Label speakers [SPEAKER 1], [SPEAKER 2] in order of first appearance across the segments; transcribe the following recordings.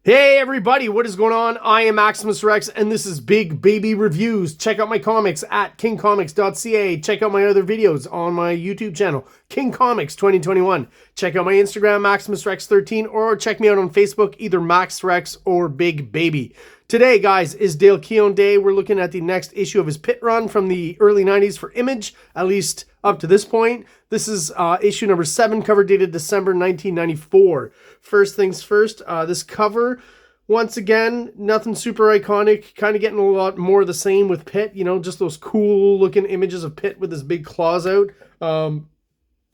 [SPEAKER 1] Hey everybody, what is going on? I am Maximus Rex and this is Big Baby Reviews. Check out my comics at KINGCOMICS.CA. Check out my other videos on my YouTube channel, King Comics 2021. Check out my Instagram, MaximusRex13, or check me out on Facebook, either MaxRex or Big Baby. Today, guys, is Dale Keown Day. We're looking at the next issue of his PITT run from the early 90s for Image, at least up to this point. This is issue number 7, cover dated December 1994. First things first, this cover, once again, nothing super iconic, kind of getting a lot more of the same with PITT, you know, just those cool looking images of PITT with his big claws out.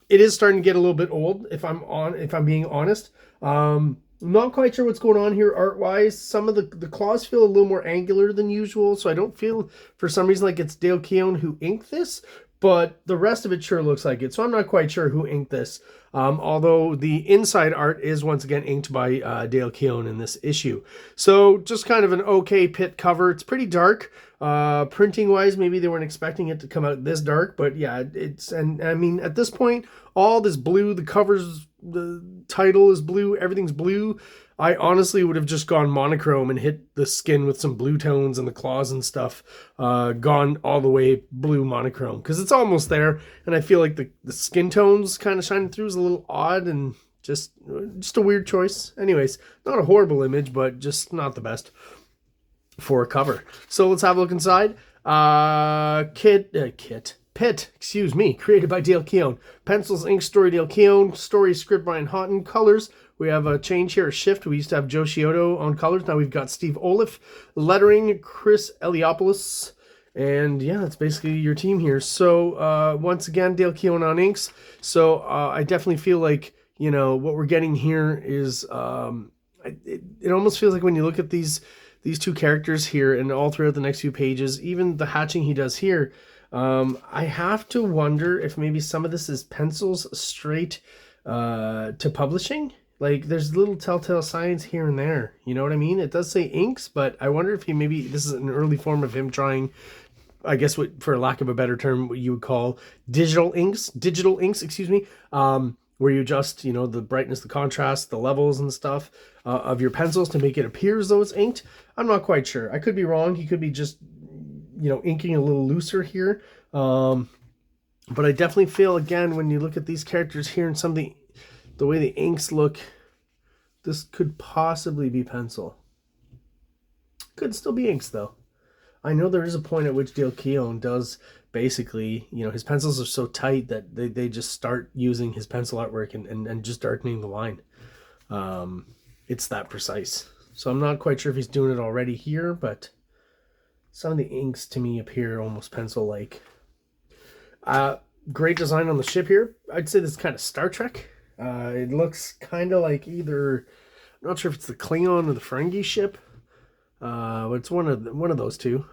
[SPEAKER 1] It is starting to get a little bit old, if I'm being honest. I'm not quite sure what's going on here art-wise. Some of the claws feel a little more angular than usual, so I don't feel, for some reason, like it's Dale Keown who inked this, but the rest of it sure looks like it, so I'm not quite sure who inked this. Although the inside art is once again inked by Dale Keown in this issue. So just kind of an okay PITT cover. It's pretty dark. Printing-wise, maybe they weren't expecting it to come out this dark, but yeah, and I mean, at this point, all this blue, the covers, the title is blue, everything's blue. I honestly would have just gone monochrome and hit the skin with some blue tones and the claws and stuff, gone all the way blue monochrome, because it's almost there, and I feel like the skin tones kind of shining through is a little odd and just a weird choice. Anyways, not a horrible image, but just not the best for a cover. So let's have a look inside. PITT, excuse me, created by Dale Keown. Pencils, ink, story, Dale Keown. Story, script, Brian Houghton. Colors, we have a change here, a shift. We used to have Joe Scioto on colors. Now we've got Steve Oliff. Lettering, Chris Eliopoulos. And yeah, that's basically your team here. So once again, Dale Keown on inks. So I definitely feel like, you know, what we're getting here is, it almost feels like when you look at these two characters here and all throughout the next few pages, even the hatching he does here, I have to wonder if maybe some of this is pencils straight to publishing. Like, there's little telltale signs here and there, you know what I mean? It does say inks, but I wonder if maybe this is an early form of him trying, I guess, what, for lack of a better term, what you would call digital inks, excuse me, where you adjust, you know, the brightness, the contrast, the levels and stuff of your pencils to make it appear as though it's inked. I'm not quite sure. I could be wrong. He could be just, you know, inking a little looser here. But I definitely feel, again, when you look at these characters here and some of the way the inks look, this could possibly be pencil. Could still be inks, though. I know there is a point at which Dale Keown does basically, you know, his pencils are so tight that they just start using his pencil artwork and just darkening the line. It's that precise. So I'm not quite sure if he's doing it already here, but some of the inks to me appear almost pencil-like. Great design on the ship here. I'd say this is kind of Star Trek. It looks kind of like either, I'm not sure if it's the Klingon or the Ferengi ship. But it's one of those two.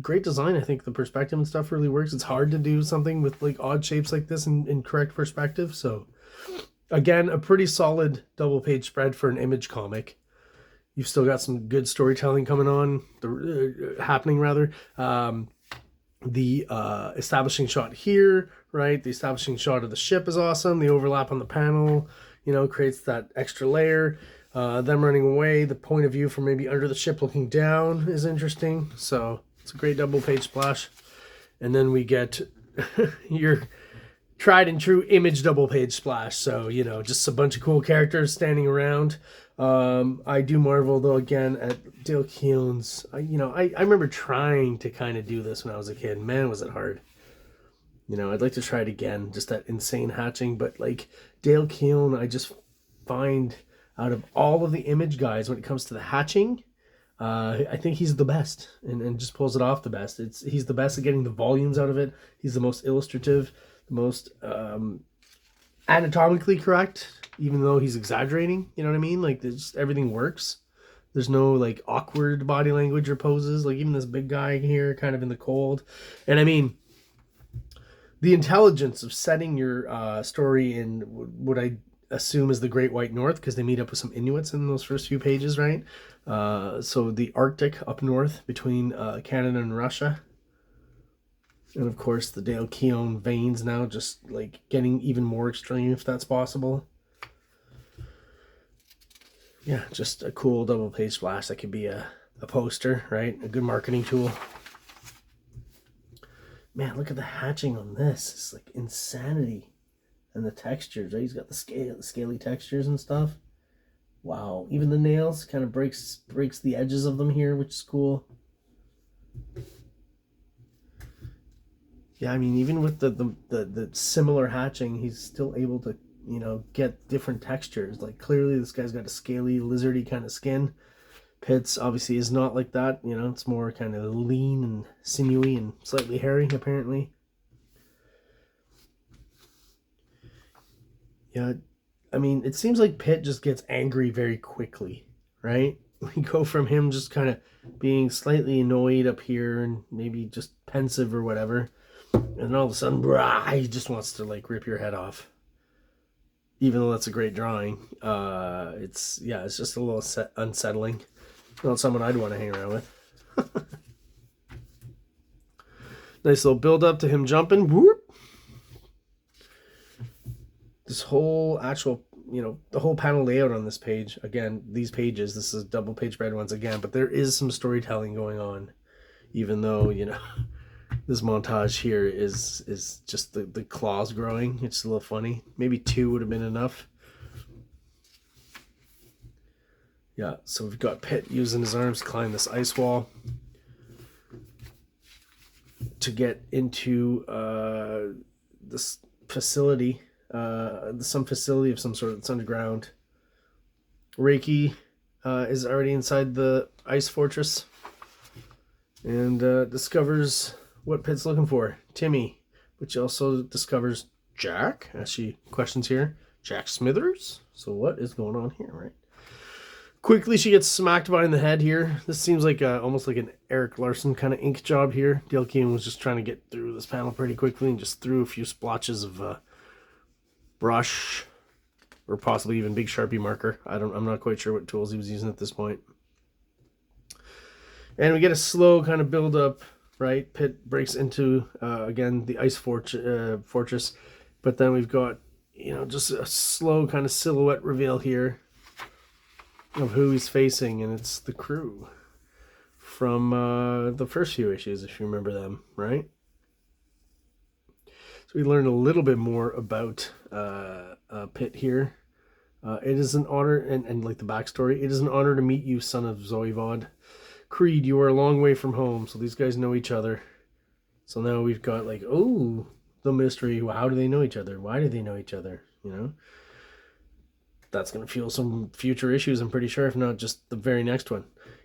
[SPEAKER 1] Great design. I think the perspective and stuff really works. It's hard to do something with like odd shapes like this in correct perspective. So again, a pretty solid double page spread for an Image comic. You've still got some good storytelling coming on, happening rather. The establishing shot here, right? The establishing shot of the ship is awesome. The overlap on the panel, you know, creates that extra layer. Them running away, the point of view from maybe under the ship looking down is interesting. So it's a great double page splash. And then we get your tried and true Image double page splash. So, you know, just a bunch of cool characters standing around. I do marvel, though, again, at Dale Keown's. You know, I remember trying to kind of do this when I was a kid. Man, was it hard. You know, I'd like to try it again, just that insane hatching. But, like, Dale Keown, I just find, out of all of the Image guys, when it comes to the hatching, I think he's the best and just pulls it off the best. He's the best at getting the volumes out of it. He's the most illustrative, the most anatomically correct, even though he's exaggerating. You know what I mean? Like, just everything works. There's no, like, awkward body language or poses. Like, even this big guy here, kind of in the cold. And, I mean, the intelligence of setting your story in what I assume is the Great White North, because they meet up with some Inuits in those first few pages, right? So the Arctic up north between Canada and Russia. And of course the Dale Keown veins now just like getting even more extreme, if that's possible. yeah, just a cool double page splash that could be a poster, right? A good marketing tool. Man, look at the hatching on this. It's like insanity. And the textures, right? He's got the scaly textures and stuff. Wow, even the nails kind of breaks the edges of them here, which is cool. Yeah, I mean, even with the similar hatching, he's still able to, you know, get different textures. Like, clearly this guy's got a scaly, lizardy kind of skin. Pitt's obviously is not like that, you know, it's more kind of lean and sinewy and slightly hairy, apparently. Yeah, I mean, it seems like Pitt just gets angry very quickly, right? We go from him just kind of being slightly annoyed up here and maybe just pensive or whatever, and then all of a sudden, brah, he just wants to like rip your head off. Even though that's a great drawing, it's just a little unsettling. Not someone I'd want to hang around with. Nice little build up to him jumping. Whoop. This whole actual, you know, the whole panel layout on this page, again, these pages, this is double page spread once again, but there is some storytelling going on, even though, you know, this montage here is just the claws growing. It's a little funny. Maybe 2 would have been enough. Yeah, so we've got Pitt using his arms to climb this ice wall to get into this facility, some facility of some sort that's underground. Reiki is already inside the ice fortress and discovers what Pitt's looking for, Timmy, which also discovers Jack, as she questions here. Jack Smithers? So what is going on here, right? Quickly, she gets smacked behind the head here. This seems like almost like an Eric Larson kind of ink job here. Dale Keown was just trying to get through this panel pretty quickly and just threw a few splotches of brush or possibly even big Sharpie marker. I'm not quite sure what tools he was using at this point. And we get a slow kind of build up, right? Pitt breaks into, again, the ice fortress. But then we've got, you know, just a slow kind of silhouette reveal here of who he's facing, and it's the crew from the first few issues, if you remember them, right? So we learned a little bit more about Pitt here. It is an honor, and like the backstory, it is an honor to meet you, son of Zoivod. Creed, you are a long way from home, so these guys know each other. So now we've got like, oh, the mystery. How do they know each other? Why do they know each other? You know? That's going to fuel some future issues, I'm pretty sure, if not just the very next one.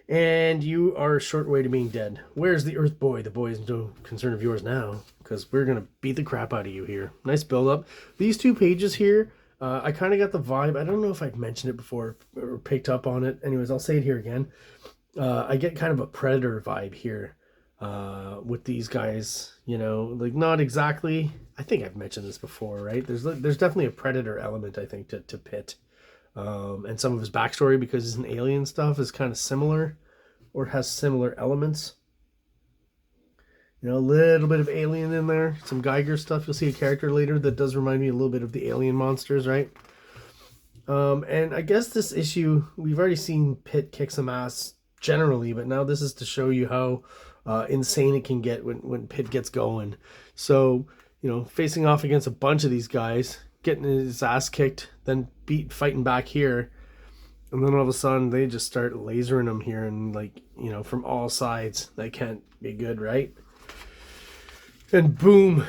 [SPEAKER 1] And you are a short way to being dead. Where's the Earth Boy? The boy is no concern of yours now, because we're going to beat the crap out of you here. Nice build up. These 2 pages here, I kind of got the vibe. I don't know if I've mentioned it before or picked up on it. Anyways, I'll say it here again. I get kind of a Predator vibe here with these guys, you know, like not exactly. I think I've mentioned this before, right? There's definitely a Predator element, I think, to Pitt. And some of his backstory, because it's an alien stuff, is kind of similar or has similar elements. You know, a little bit of alien in there, some Geiger stuff. You'll see a character later that does remind me a little bit of the alien monsters, right? And I guess this issue, we've already seen Pitt kick some ass generally, but now this is to show you how insane it can get when Pitt gets going. So, you know, facing off against a bunch of these guys, getting his ass kicked, then fighting back here, and then all of a sudden they just start lasering him here, and like, you know, from all sides. That can't be good, right? And boom,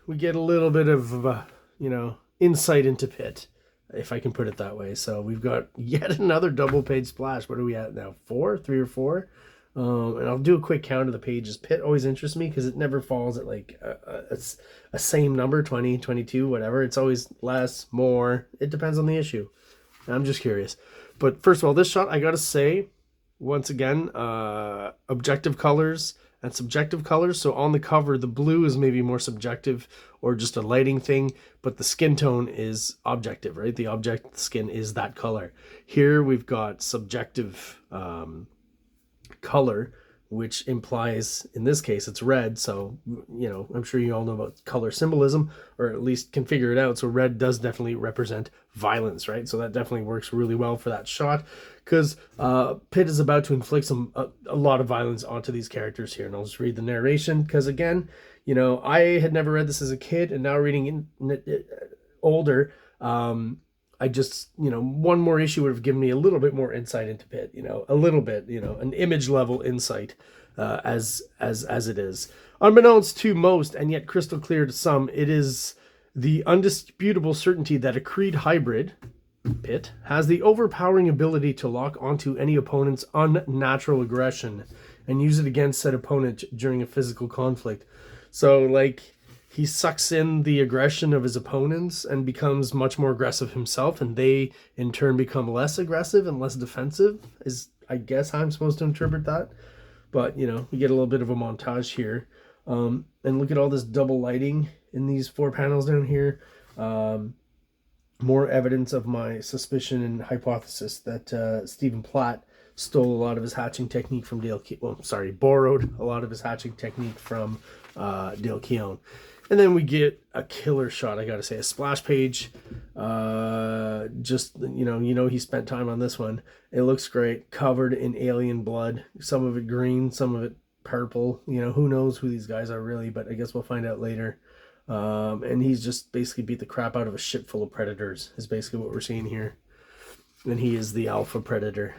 [SPEAKER 1] we get a little bit of you know, insight into Pitt, if I can put it that way. So we've got yet another double page splash. What are we at now? 3 or 4? And I'll do a quick count of the pages. Pitt always interests me because it never falls at like a same number, 20, 22, whatever. It's always less, more. It depends on the issue. I'm just curious. But first of all, this shot, I gotta say, once again, objective colors and subjective colors. So on the cover, the blue is maybe more subjective or just a lighting thing, but the skin tone is objective, right? The skin is that color. Here we've got subjective color, which implies, in this case, it's red. So, you know, I'm sure you all know about color symbolism, or at least can figure it out. So red does definitely represent violence, right? So that definitely works really well for that shot, because Pitt is about to inflict a lot of violence onto these characters here. And I'll just read the narration, because again, you know, I had never read this as a kid, and now reading older, I just, you know, one more issue would have given me a little bit more insight into Pitt, you know, a little bit, you know, an image level insight as it is. Unbeknownst to most, and yet crystal clear to some, it is the undisputable certainty that a Creed hybrid, Pitt, has the overpowering ability to lock onto any opponent's unnatural aggression and use it against said opponent during a physical conflict. So, like, he sucks in the aggression of his opponents and becomes much more aggressive himself, and they in turn become less aggressive and less defensive, is I guess how I'm supposed to interpret that. But, you know, we get a little bit of a montage here. And look at all this double lighting in these 4 panels down here. More evidence of my suspicion and hypothesis that Stephen Platt stole a lot of his hatching technique from borrowed a lot of his hatching technique from DALE KEOWN. And then we get a killer shot, I gotta say, a splash page. Just, you know, he spent time on this one. It looks great, covered in alien blood. Some of it green, some of it purple. You know, who knows who these guys are really, but I guess we'll find out later. And he's just basically beat the crap out of a ship full of predators, is basically what we're seeing here. And he is the alpha predator.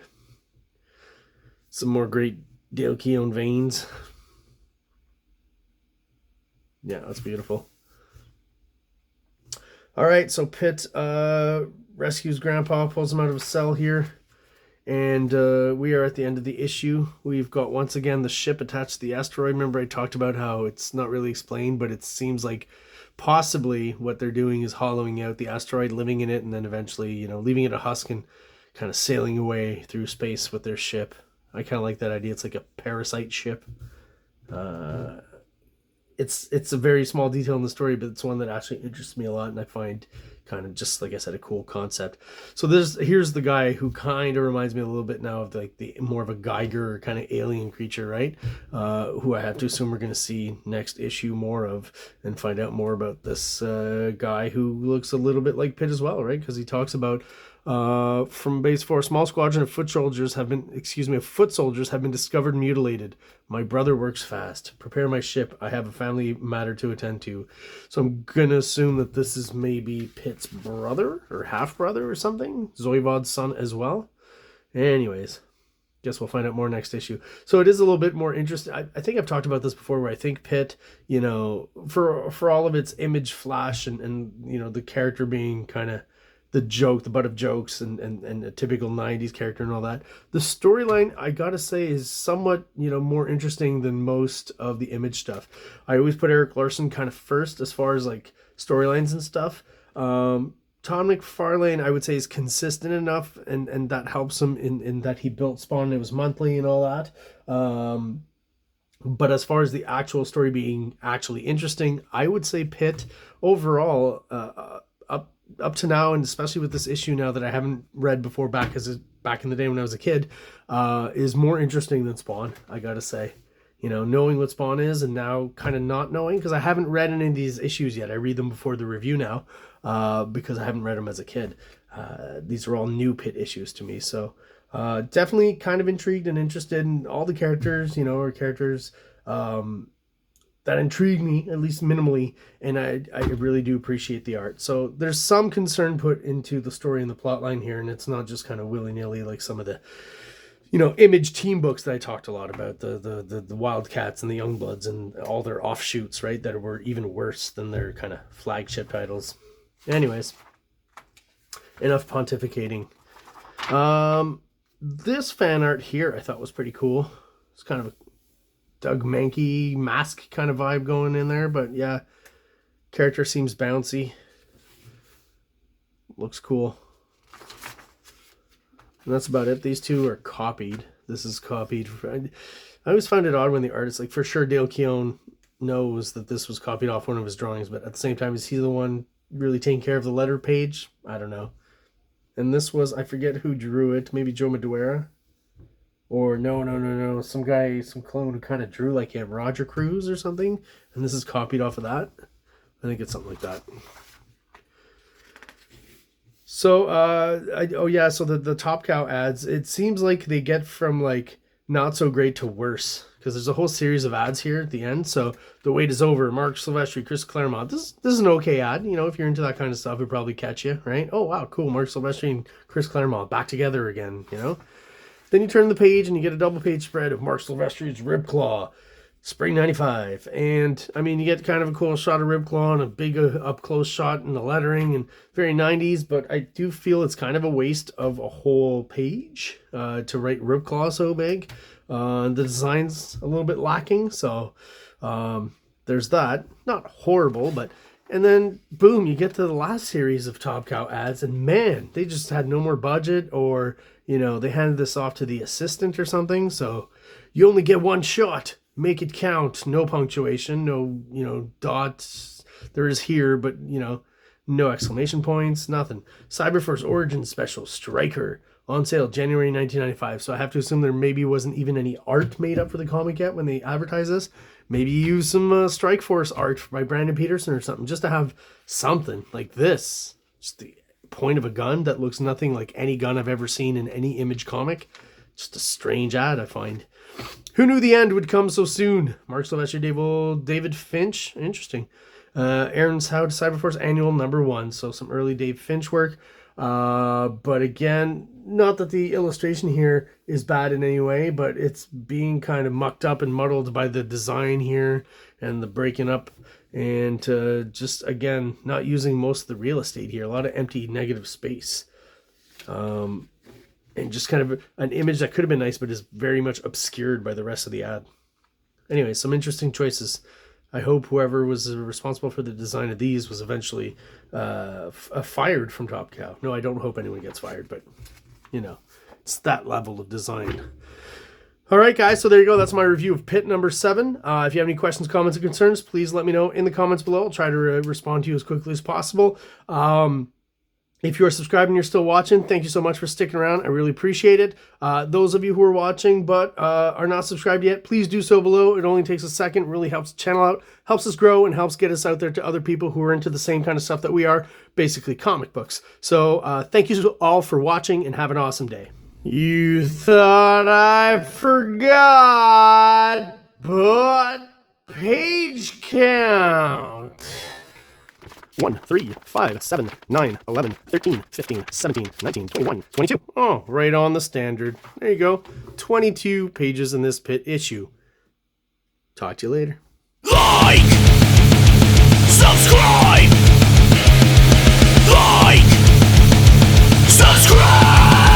[SPEAKER 1] Some more great DALE KEOWN veins. Yeah, that's beautiful. All right, so Pitt rescues Grandpa, pulls him out of a cell here, and we are at the end of the issue. We've got, once again, the ship attached to the asteroid. Remember I talked about how it's not really explained, but it seems like possibly what they're doing is hollowing out the asteroid, living in it, and then eventually, you know, leaving it a husk and kind of sailing away through space with their ship. I kind of like that idea. It's like a parasite ship. It's a very small detail in the story, but it's one that actually interests me a lot, and I find kind of, just like I said, a cool concept. So here's the guy who kind of reminds me a little bit now of like the more of a Geiger kind of alien creature, right? Who I have to assume we're going to see next issue more of, and find out more about this guy who looks a little bit like Pitt as well, right? Because he talks about from base 4, small squadron of foot soldiers have been discovered mutilated. My brother works fast. Prepare my ship. I have a family matter to attend to. So I'm gonna assume that this is maybe Pitt's brother or half brother or something. Zoivod's son as well. Anyways, guess we'll find out more next issue. So it is a little bit more interesting. I think I've talked about this before, where I think Pitt, you know, for all of its image flash and you know, the character being kind of the butt of jokes and a typical 90s character and all that, the storyline, I gotta say, is somewhat, you know, more interesting than most of the image stuff. I always put Eric Larson kind of first as far as like storylines and stuff. Tom McFarlane, I would say, is consistent enough, and that helps him in that he built Spawn and it was monthly and all that. But as far as the actual story being actually interesting, I would say Pitt overall, up to now, and especially with this issue now that I haven't read before, back in the day when I was a kid, is more interesting than Spawn, I gotta say. You know, knowing what Spawn is and now kind of not knowing, because I haven't read any of these issues yet. I read them before the review now, because I haven't read them as a kid. These are all new Pitt issues to me, so definitely kind of intrigued and interested in all the characters, you know, or characters that intrigue me, at least minimally, and I really do appreciate the art. So there's some concern put into the story and the plot line here, and it's not just kind of willy-nilly like some of the, you know, Image team books that I talked a lot about, the Wildcats and the Youngbloods and all their offshoots, right, that were even worse than their kind of flagship titles. Anyways, enough pontificating. This fan art here I thought was pretty cool. It's kind of a Doug Mankey mask kind of vibe going in there, but yeah, character seems bouncy. Looks cool. And that's about it. These two are copied. This is copied. I always find it odd when the artist, like, for sure DALE KEOWN knows that this was copied off one of his drawings, but at the same time, is he the one really taking care of the letter page? I don't know. And this was, I forget who drew it, maybe Joe Madureira. Or no, some guy, some clone who kind of drew like he had Roger Cruz or something, and this is copied off of that. I think it's something like that. So, so the Top Cow ads, it seems like they get from like not so great to worse, because there's a whole series of ads here at the end. So, The Wait Is Over, Mark Silvestri, Chris Claremont. This is an okay ad. You know, if you're into that kind of stuff, it'd probably catch you, right? Oh, wow, cool. Mark Silvestri and Chris Claremont back together again, you know? Then you turn the page and you get a double page spread of Mark Silvestri's Rib Claw, Spring 95. And, I mean, you get kind of a cool shot of Rib Claw and a big up-close shot in the lettering and very 90s, but I do feel it's kind of a waste of a whole page to write Rib Claw so big. The design's a little bit lacking, so there's that. Not horrible, but... And then, boom, you get to the last series of Top Cow ads, and man, they just had no more budget, or, you know, they handed this off to the assistant or something, so you only get one shot. Make it count. No punctuation, no, you know, dots. There is here, but, you know, no exclamation points, nothing. Cyberforce Origin Special Striker, on sale January 1995. So I have to assume there maybe wasn't even any art made up for the comic yet when they advertise this. Maybe you use some Strike Force art by Brandon Peterson or something, just to have something like this. Just the point of a gun that looks nothing like any gun I've ever seen in any Image comic. Just a strange ad, I find. Who knew the end would come so soon? Mark Silvestri, David Finch. Interesting. Aaron's How to Cyberforce Annual #1. So some early Dave Finch work. But again, not that the illustration here is bad in any way, but it's being kind of mucked up and muddled by the design here and the breaking up, and just, again, not using most of the real estate here. A lot of empty negative space. And just kind of an image that could have been nice, but is very much obscured by the rest of the ad. Anyway, some interesting choices. I hope whoever was responsible for the design of these was eventually fired from Top Cow. No, I don't hope anyone gets fired, but, you know, it's that level of design. All right, guys, so there you go. That's my review of PITT #7. If you have any questions, comments, or concerns, please let me know in the comments below. I'll try to respond to you as quickly as possible. If you're subscribed and you're still watching, thank you so much for sticking around. I really appreciate it. Those of you who are watching but are not subscribed yet, please do so below. It only takes a second. It really helps the channel out, helps us grow, and helps get us out there to other people who are into the same kind of stuff that we are, basically comic books. So thank you all for watching, and have an awesome day. You thought I forgot, but page count. 1, 3, 5, 7, 9, 11, 13, 15, 17, 19, 21, 22. Oh, right on the standard. There you go. 22 pages in this PITT issue. Talk to you later.
[SPEAKER 2] Like! Subscribe! Like! Subscribe!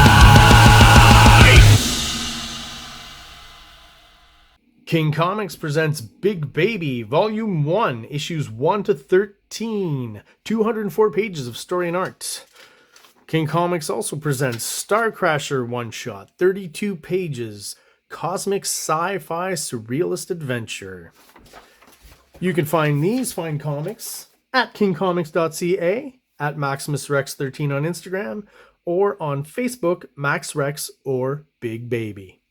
[SPEAKER 1] King Comics presents Big Baby, Volume 1, Issues 1 to 13. 204 pages of story and art. King Comics also presents Star Crasher one-shot, 32 pages, cosmic sci-fi surrealist adventure. You can find these fine comics at KingComics.CA, at MaximusRex13 on Instagram, or on Facebook, MaxRex or Big Baby.